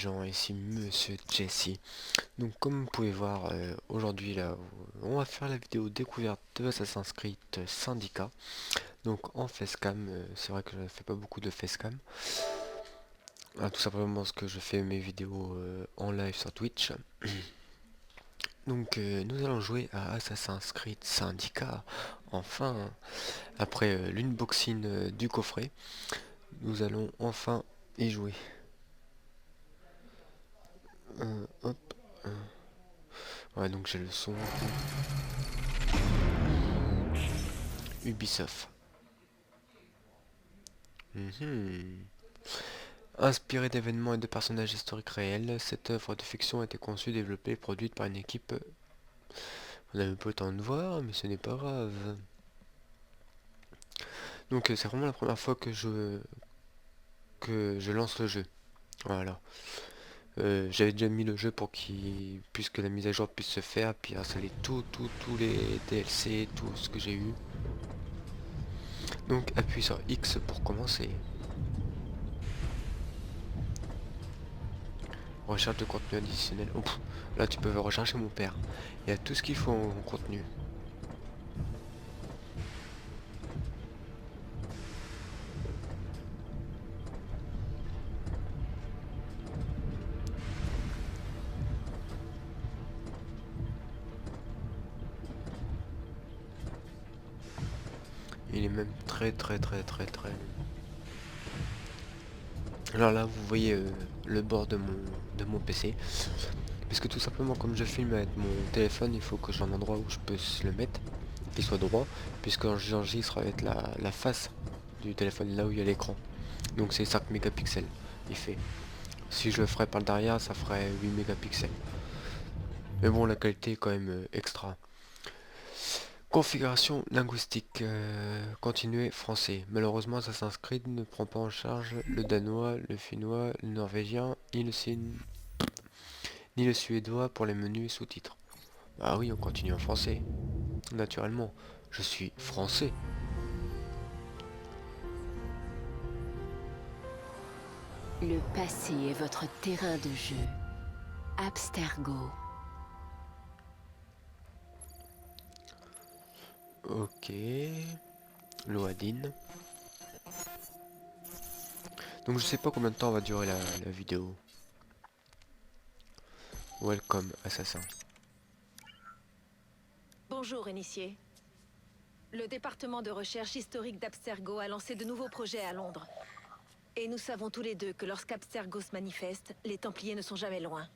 gens, ici Monsieur Jesse. Donc comme vous pouvez voir aujourd'hui là, on va faire la vidéo découverte de Assassin's Creed Syndicate. Donc en facecam, c'est vrai que je ne fais pas beaucoup de facecam. Tout simplement parce que je fais mes vidéos en live sur Twitch. Donc nous allons jouer à Assassin's Creed Syndicate. Enfin, après l'unboxing du coffret, nous allons enfin y jouer. Hop. Ouais, donc j'ai le son. Ubisoft. Inspirée d'événements et de personnages historiques réels, cette œuvre de fiction a été conçue, développée et produite par une équipe. On n'avait pas le temps de voir, mais ce n'est pas grave. Donc c'est vraiment la première fois que je lance le jeu. Voilà. J'avais déjà mis le jeu pour qu'il puisse que la mise à jour puisse se faire, puis installer tous les DLC, tout ce que j'ai eu. Donc appuie sur X pour commencer. Recherche de contenu additionnel. Ouf, là tu peux rechercher mon père. Il y a tout ce qu'il faut en contenu. Il est même très. Alors là vous voyez le bord de mon PC. Parce que tout simplement comme je filme avec mon téléphone, il faut que j'ai un endroit où je peux le mettre, qu'il soit droit, puisque j'enregistre avec la face du téléphone, là où il y a l'écran. Donc c'est 5 mégapixels il fait. Si je le ferais par le derrière, ça ferait 8 mégapixels. Mais bon, la qualité est quand même extra. Configuration linguistique. Continuer français. Malheureusement, Assassin's Creed ne prend pas en charge le danois, le finnois, le norvégien, ni le suédois pour les menus et sous-titres. Ah oui, on continue en français. Naturellement, je suis français. Le passé est votre terrain de jeu. Abstergo. Ok. Loadin. Donc je sais pas combien de temps va durer la vidéo. Welcome, assassin. Bonjour, initié. Le département de recherche historique d'Abstergo a lancé de nouveaux projets à Londres. Et nous savons tous les deux que lorsqu'Abstergo se manifeste, les Templiers ne sont jamais loin.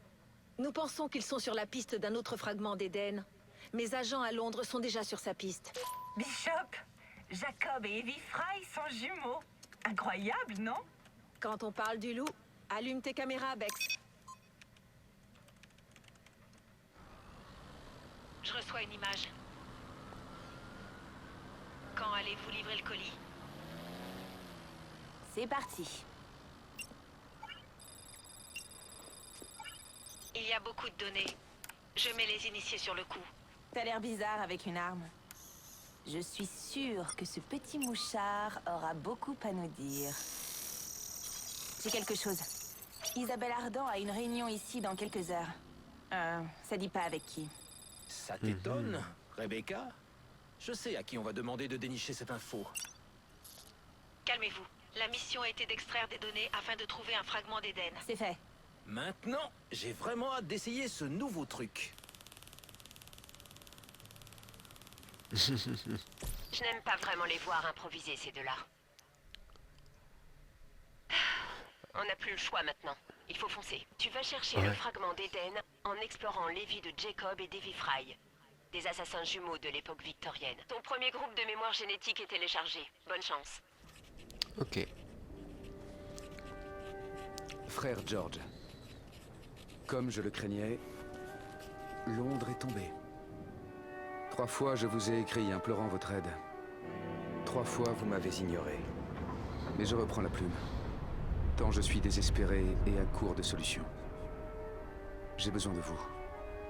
Nous pensons qu'ils sont sur la piste d'un autre fragment d'Éden. Mes agents à Londres sont déjà sur sa piste. Bishop, Jacob et Evie Fry sont jumeaux. Incroyable, non? Quand on parle du loup, allume tes caméras, Bex. Je reçois une image. Quand allez-vous livrer le colis? C'est parti. Il y a beaucoup de données. Je mets les initiés sur le coup. T'as l'air bizarre avec une arme. Je suis sûre que ce petit mouchard aura beaucoup à nous dire. J'ai quelque chose. Isabelle Ardan a une réunion ici dans quelques heures. Ça dit pas avec qui. Ça t'étonne, Rebecca? Je sais à qui on va demander de dénicher cette info. Calmez-vous. La mission a été d'extraire des données afin de trouver un fragment d'Éden. C'est fait. Maintenant, j'ai vraiment hâte d'essayer ce nouveau truc. Je n'aime pas vraiment les voir improviser, ces deux-là. On n'a plus le choix maintenant. Il faut foncer. Tu vas chercher le fragment d'Éden en explorant les vies de Jacob et d'Evie Fry, des assassins jumeaux de l'époque victorienne. Ton premier groupe de mémoire génétique est téléchargé. Bonne chance. Ok. Frère George, comme je le craignais, Londres est tombé. 3 fois je vous ai écrit implorant votre aide. 3 fois vous m'avez ignoré. Mais je reprends la plume. Tant je suis désespéré et à court de solutions. J'ai besoin de vous.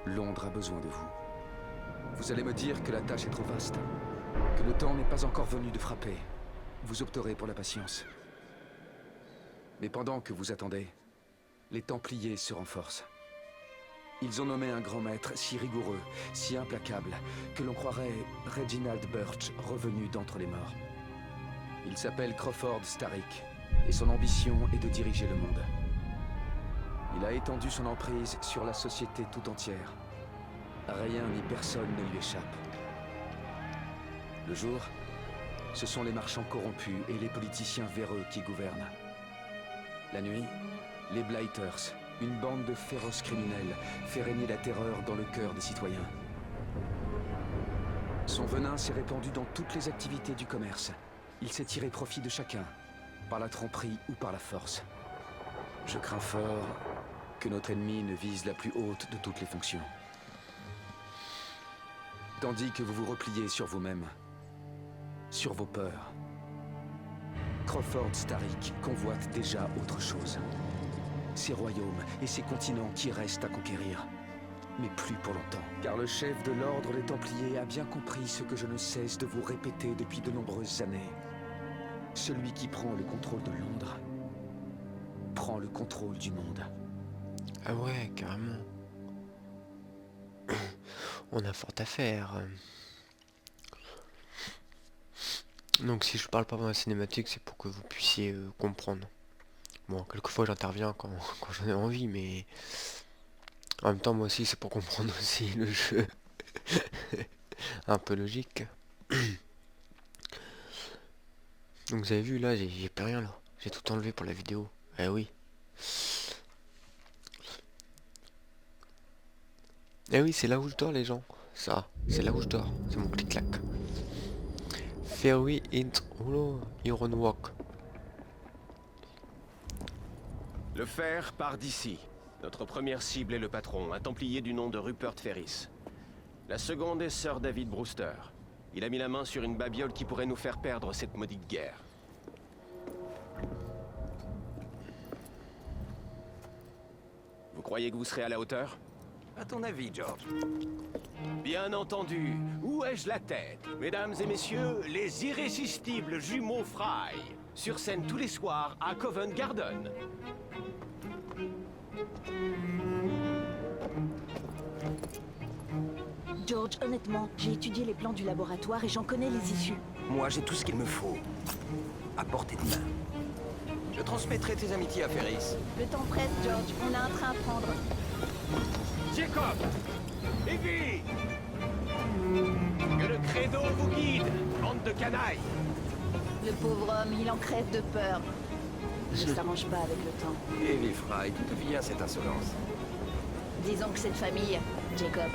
Londres a besoin de vous. Vous allez me dire que la tâche est trop vaste, que le temps n'est pas encore venu de frapper. Vous opterez pour la patience. Mais pendant que vous attendez, les Templiers se renforcent. Ils ont nommé un grand maître si rigoureux, si implacable, que l'on croirait Reginald Birch revenu d'entre les morts. Il s'appelle Crawford Starrick, et son ambition est de diriger le monde. Il a étendu son emprise sur la société tout entière. Rien ni personne ne lui échappe. Le jour, ce sont les marchands corrompus et les politiciens véreux qui gouvernent. La nuit, les Blighters, une bande de féroces criminels, fait régner la terreur dans le cœur des citoyens. Son venin s'est répandu dans toutes les activités du commerce. Il s'est tiré profit de chacun, par la tromperie ou par la force. Je crains fort que notre ennemi ne vise la plus haute de toutes les fonctions. Tandis que vous vous repliez sur vous-même, sur vos peurs, Crawford Starrick convoite déjà autre chose. Ces royaumes et ces continents qui restent à conquérir. Mais plus pour longtemps. Car le chef de l'ordre des Templiers a bien compris ce que je ne cesse de vous répéter depuis de nombreuses années. Celui qui prend le contrôle de Londres prend le contrôle du monde. Ah ouais, carrément. On a fort à faire. Donc si je parle pas dans la cinématique, c'est pour que vous puissiez comprendre. Bon, quelquefois j'interviens quand j'en ai envie, mais en même temps moi aussi c'est pour comprendre aussi le jeu. Un peu logique. Donc vous avez vu là, j'ai plus rien là. J'ai tout enlevé pour la vidéo. Eh oui. Eh oui, c'est là où je dors les gens. Ça, c'est là où je dors. C'est mon clic-clac. Ferry Iron Walk. Le fer part d'ici. Notre première cible est le patron, un templier du nom de Rupert Ferris. La seconde est Sir David Brewster. Il a mis la main sur une babiole qui pourrait nous faire perdre cette maudite guerre. Vous croyez que vous serez à la hauteur? À ton avis, George? Bien entendu. Où ai-je la tête? Mesdames et messieurs, les irrésistibles jumeaux Fry. Sur scène tous les soirs à Covent Garden. George, honnêtement, j'ai étudié les plans du laboratoire et j'en connais les issues. Moi, j'ai tout ce qu'il me faut. À portée de main. Je transmettrai tes amitiés à Ferris. Le temps presse, George. On a un train à prendre. Jacob! Evie! Que le credo vous guide, bande de canailles! Le pauvre homme, il en crève de peur. Je s'arrange pas avec le temps. Evie Fry, d'où vient cette insolence? Disons que cette famille, Jacob.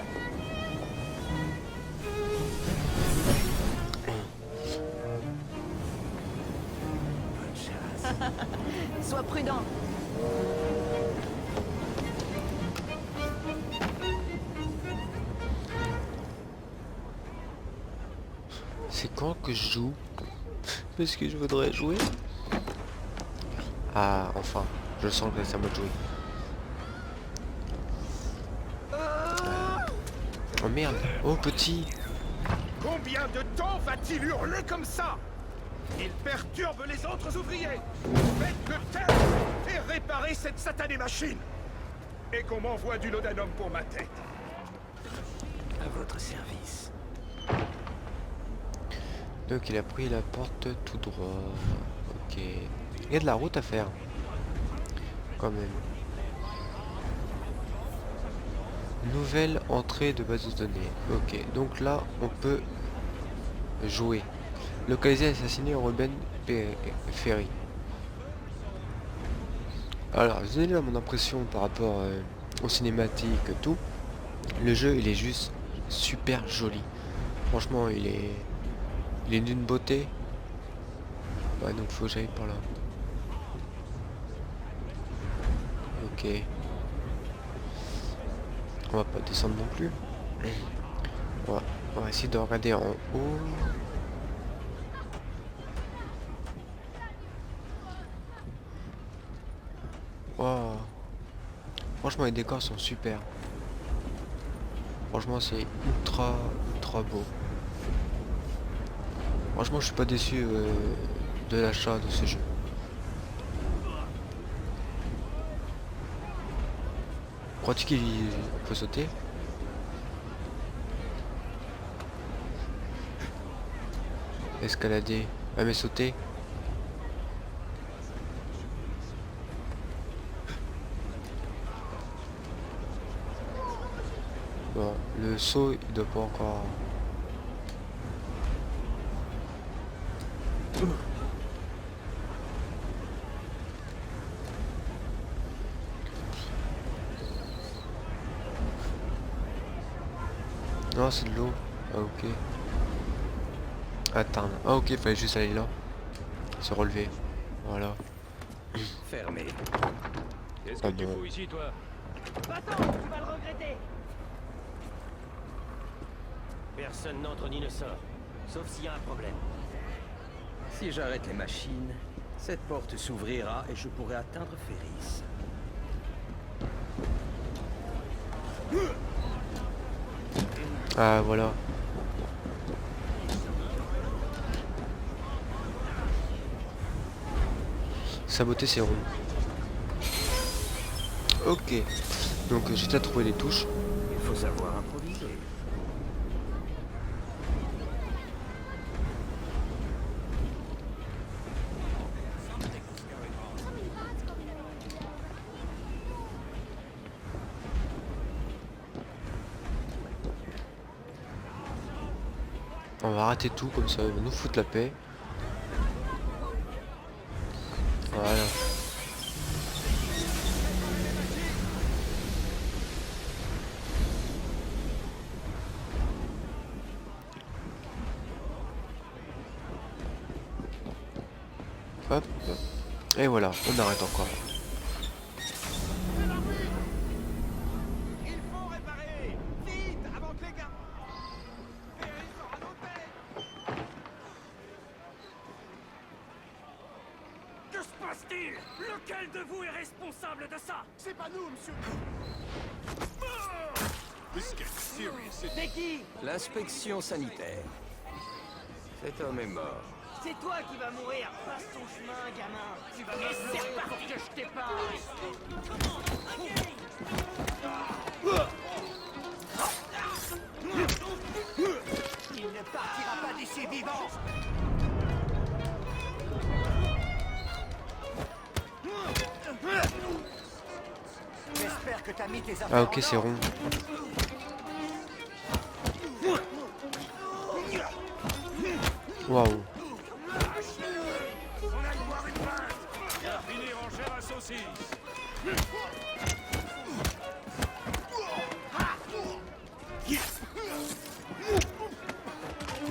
Bonne chasse. Sois prudent. C'est quand que je joue? Parce que je voudrais jouer. Ah, enfin, je sens que ça m'a joué. Oh merde, oh petit. Combien de temps va-t-il hurler comme ça? Il perturbe les autres ouvriers. Faites-le taire et réparez cette satanée machine. Et qu'on m'envoie du laudanum pour ma tête. À votre service. Donc il a pris la porte tout droit. Ok. Il y a de la route à faire. Quand même. Nouvelle entrée de base de données. Ok. Donc là, on peut jouer. Localiser et assassiner Ruben Ferry. Alors, vous avez là mon impression par rapport aux cinématiques et tout. Le jeu, il est juste super joli. Franchement, il est d'une beauté. Ouais, donc faut que j'aille par là. Ok. On va pas descendre non plus. On va essayer de regarder en haut. Wow. Franchement, les décors sont super. Franchement, c'est ultra beau. Franchement, je suis pas déçu de l'achat de ce jeu. Crois-tu qu'il faut sauter? Escalader. Ah mais sauter. Bon, le saut il doit pas encore. Non, c'est de l'eau. Ah ok. Attends. Ah ok, fallait juste aller là. Se relever. Voilà. Fermé. Qu'est-ce Ah que tu bon. fous ici, toi? Va-t'en, tu vas le regretter. Personne n'entre ni ne sort. Sauf s'il y a un problème. Si j'arrête les machines, cette porte s'ouvrira et je pourrai atteindre Ferris. Ah voilà. Saboter c'est rond. Ok. Donc j'ai déjà trouvé les touches. Il faut savoir improviser. On va rater tout comme ça, il va nous foutre la paix. Voilà. Hop. Et voilà, on arrête encore. Il faut réparer! Vite! Avant que les gars... Ferris aura nos têtes! Que se passe-t-il? Lequel de vous est responsable de ça? C'est pas nous, monsieur! C'est qui? L'inspection sanitaire. Cet homme est mort. C'est toi qui vas mourir. Passe ton chemin, gamin. Tu vas me c'est reparti que je t'épargne. Il ne partira pas d'ici vivant. J'espère que t'as mis tes affaires. Ah ok, c'est rond. Waouh. On a boire une pinte! Viens finir en chair à saucisse.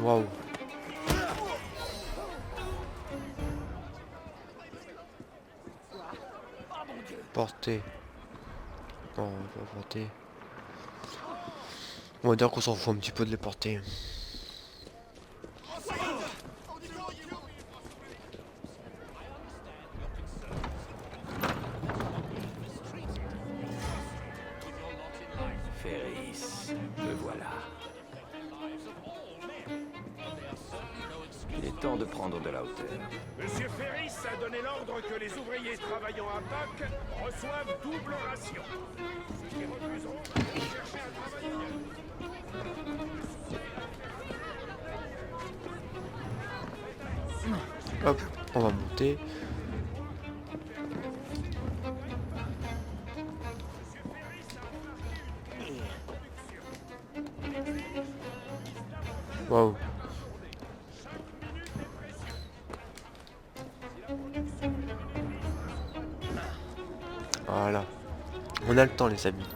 Waouh. Porter. Non, on va pas porter. On va dire qu'on s'en fout un petit peu de les porter. Ferris, le voilà. Il est temps de prendre de la hauteur. Monsieur Ferris a donné l'ordre que les ouvriers travaillant à Pâques reçoivent double ration. Ceux qui refuseront vont chercher un travail ailleurs. Hop, on va monter. Waouh. Voilà. On a le temps les amis.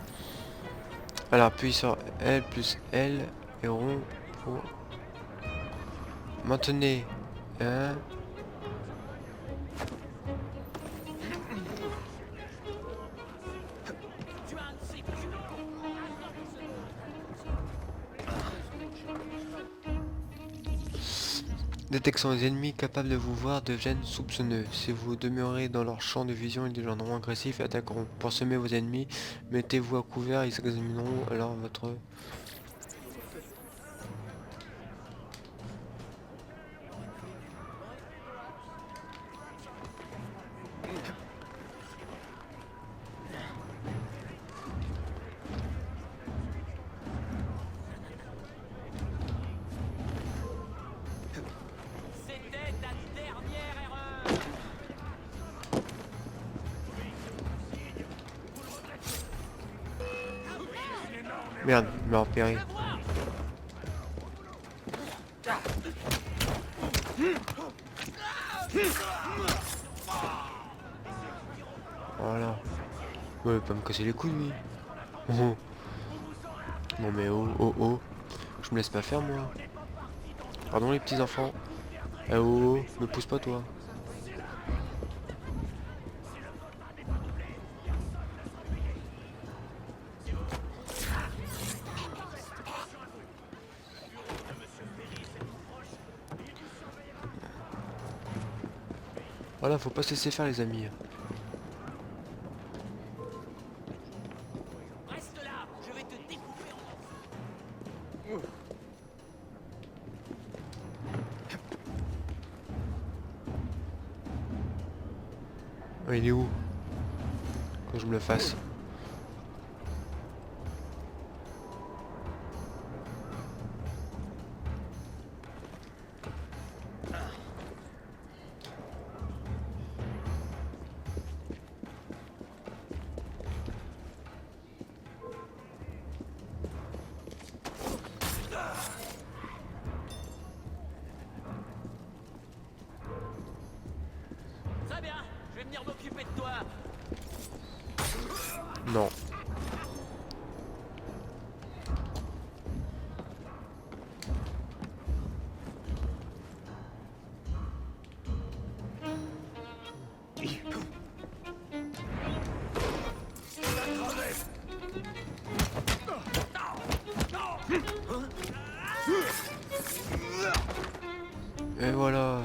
Alors appuie sur L plus L et rond pour maintenez hein. Détection des ennemis capables de vous voir deviennent soupçonneux. Si vous demeurez dans leur champ de vision, ils deviendront agressifs et attaqueront. Pour semer vos ennemis, mettez-vous à couvert, ils examineront alors votre... Merde, il m'a repéré. Voilà. Ouais, pas me casser les couilles, lui. Oh. Non mais oh, oh, oh. Je me laisse pas faire, moi. Pardon, les petits enfants. Eh oh, oh, me pousse pas, toi. Voilà, faut pas se laisser faire, les amis. Reste là, je vais te découper en... Ah, il est où? Quand je me le fasse. Très bien, je vais venir m'occuper de toi. Non. Et voilà.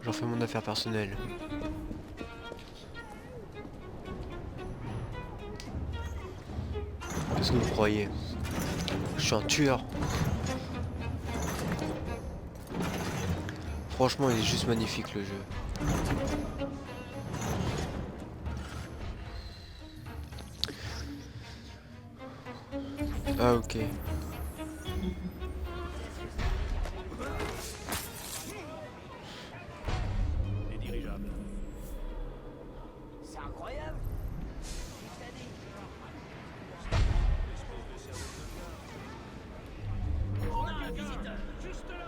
J'en fais mon affaire personnelle. Qu'est-ce que vous croyez? Je suis un tueur. Franchement, il est juste magnifique, le jeu. Ah, ok. Les dirigeables. C'est incroyable. On a un visiteur. Juste là.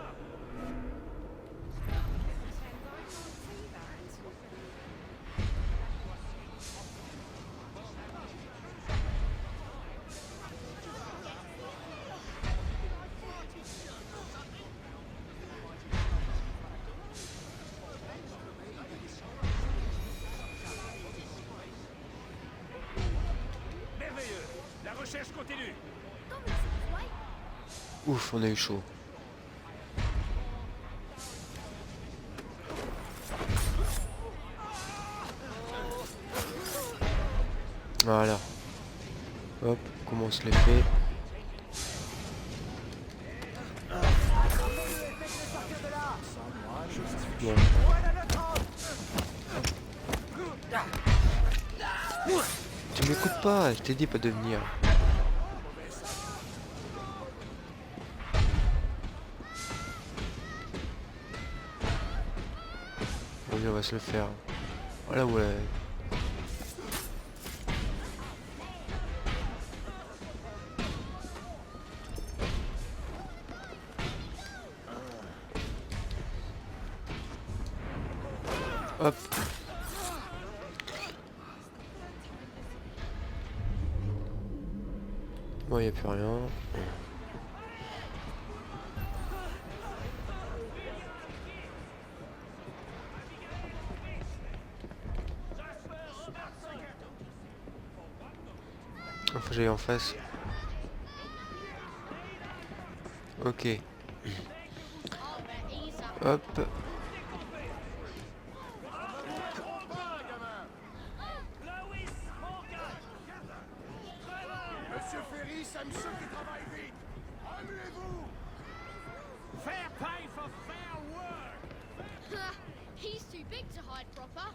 Merveilleux. La recherche continue. Ouf, on a eu chaud. Voilà. Hop, comment on se les fait. Bon. Tu m'écoutes pas, je t'ai dit pas de venir. Bon, on va se le faire. Voilà, ouais. Hop. Bon, y a plus rien. Faut que j'aille en face. Ok. Hop. Monsieur Ferry, ça me ceux qui travaillent vite. Remuez-vous. Fair pay for fair work. He's too big to hide proper.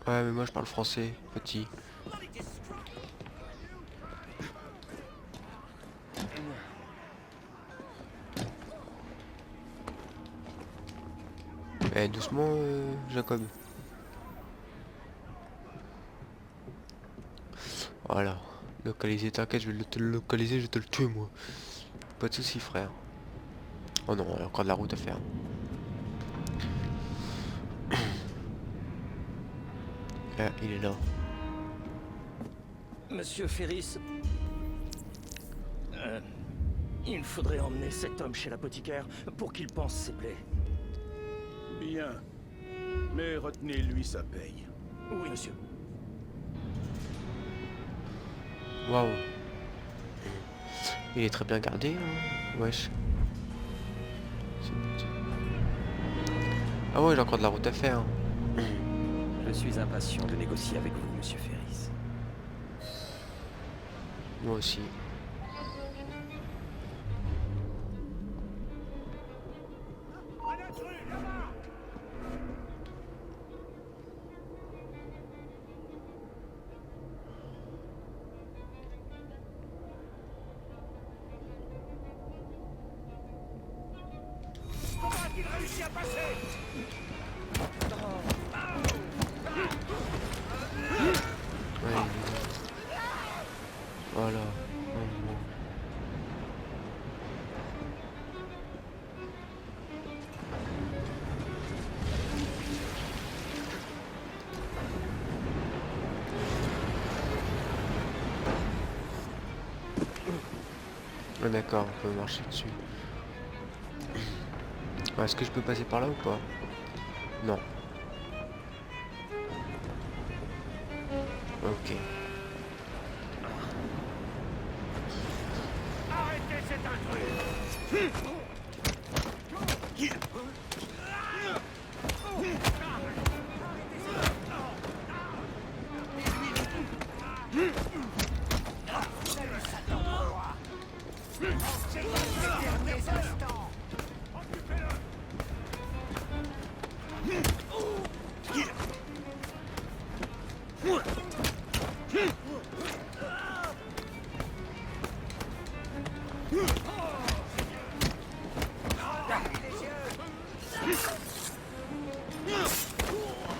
Ouais, mais moi je parle français, petit. Eh, doucement, Jacob. Voilà. Localiser, t'inquiète, je vais te le localiser, je vais te le tuer moi. Pas de soucis frère. Oh non, il y a encore de la route à faire. Là, il est là. Monsieur Ferris, il faudrait emmener cet homme chez l'apothicaire pour qu'il pense ses plaies. Bien. Mais retenez-lui sa paye. Oui, monsieur. Waouh. Il est très bien gardé, hein. Wesh. Ah ouais, j'ai encore de la route à faire. Je suis impatient de négocier avec vous, monsieur Ferris. Moi aussi. Comment a-t-il réussi à passer? Ouais. Voilà. Ouais, d'accord, on peut marcher dessus. Est-ce que je peux passer par là ou pas? Non. Ok. Arrêtez cet intrus!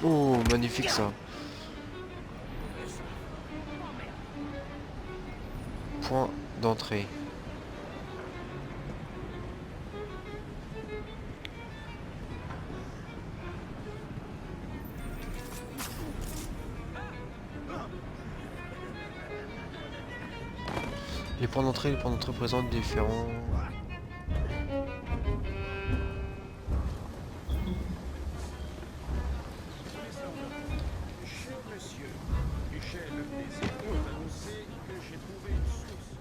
Oh, magnifique ça. Point d'entrée. Les points d'entrée présentent différents... Cher monsieur, j'ai le plaisir de vous annoncer que j'ai trouvé une source.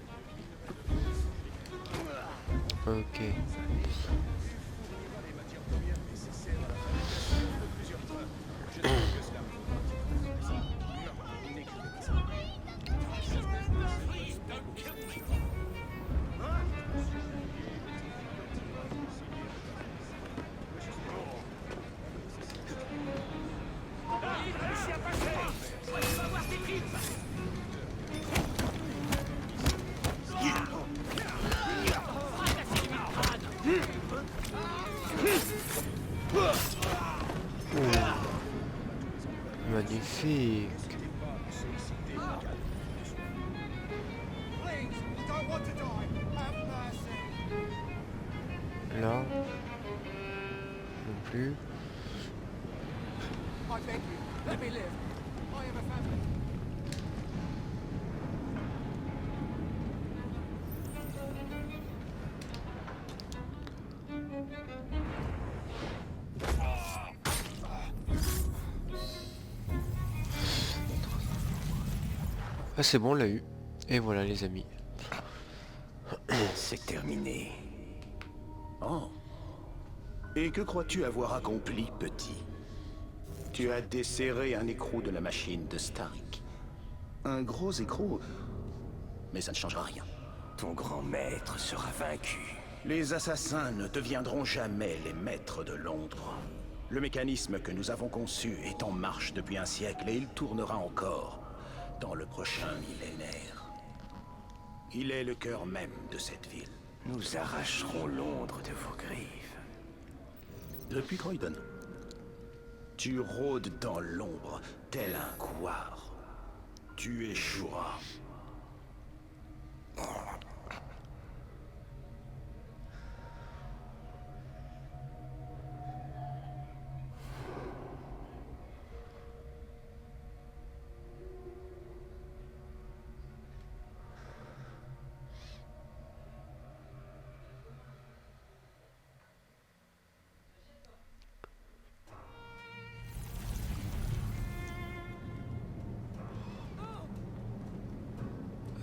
Ok. Les matières premières nécessaires à la fabrication de plusieurs trains. Je trouve que cela non, n'écrivez pas ça. Magnifique. Là. Non plus. Ah c'est bon, on l'a eu. Et voilà les amis. C'est terminé. Oh. Et que crois-tu avoir accompli, petit? Tu as desserré un écrou de la machine de Starrick. Un gros écrou. Mais ça ne changera rien. Ton grand maître sera vaincu. Les assassins ne deviendront jamais les maîtres de Londres. Le mécanisme que nous avons conçu est en marche depuis un siècle et il tournera encore dans le prochain millénaire. Il est le cœur même de cette ville. Nous arracherons Londres de vos griffes. Depuis Croydon, tu rôdes dans l'ombre tel un couard. Tu échoueras.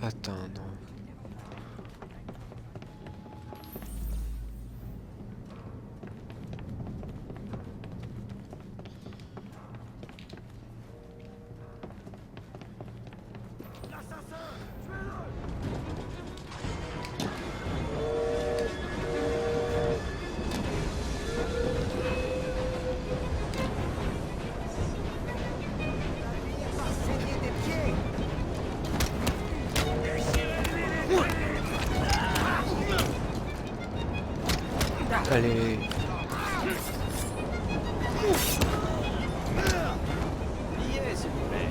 Attends, non. Allez. Liez, s'il vous plaît.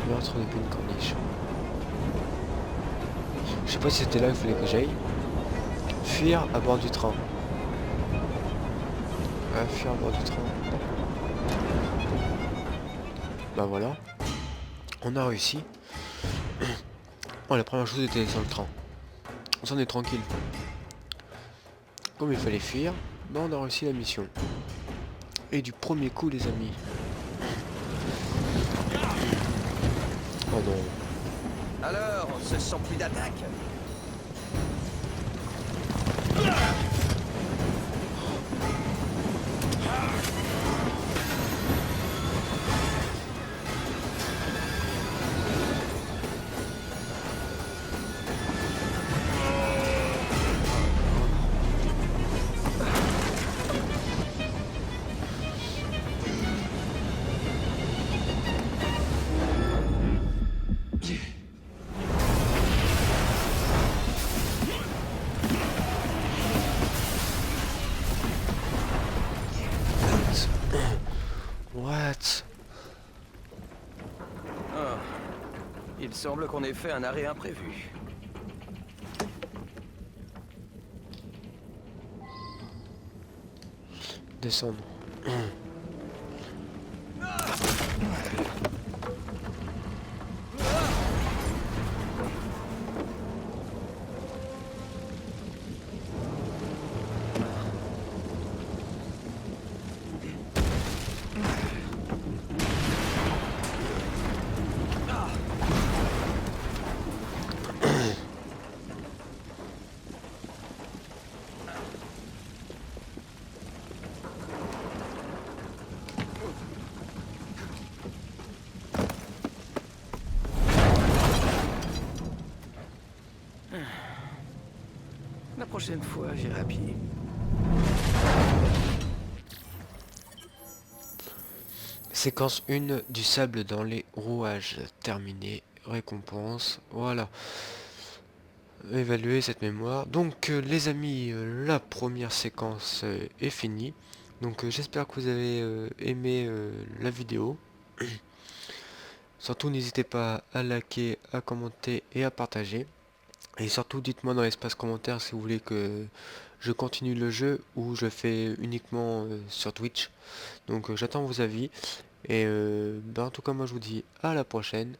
Meurtre depuis une corniche. Je sais pas si c'était là qu'il fallait que j'aille. Fuir à bord du train. Fuir à bord du train. Bah voilà. On a réussi. Oh, la première chose était sur le train. On s'en est tranquille. Comme il fallait fuir, bah on a réussi la mission. Et du premier coup, les amis. Oh non. Alors, on se sent plus d'attaque? What? Ah. Il semble qu'on ait fait un arrêt imprévu. Descendre. La prochaine fois, j'irai à pied. Séquence 1 du sable dans les rouages. Terminé. Récompense. Voilà. Évaluer cette mémoire. Donc les amis, la première séquence est finie. Donc j'espère que vous avez aimé la vidéo. Surtout n'hésitez pas à liker, à commenter et à partager. Et surtout dites-moi dans l'espace commentaire si vous voulez que je continue le jeu ou je fais uniquement sur Twitch. Donc j'attends vos avis. Et en tout cas moi je vous dis à la prochaine.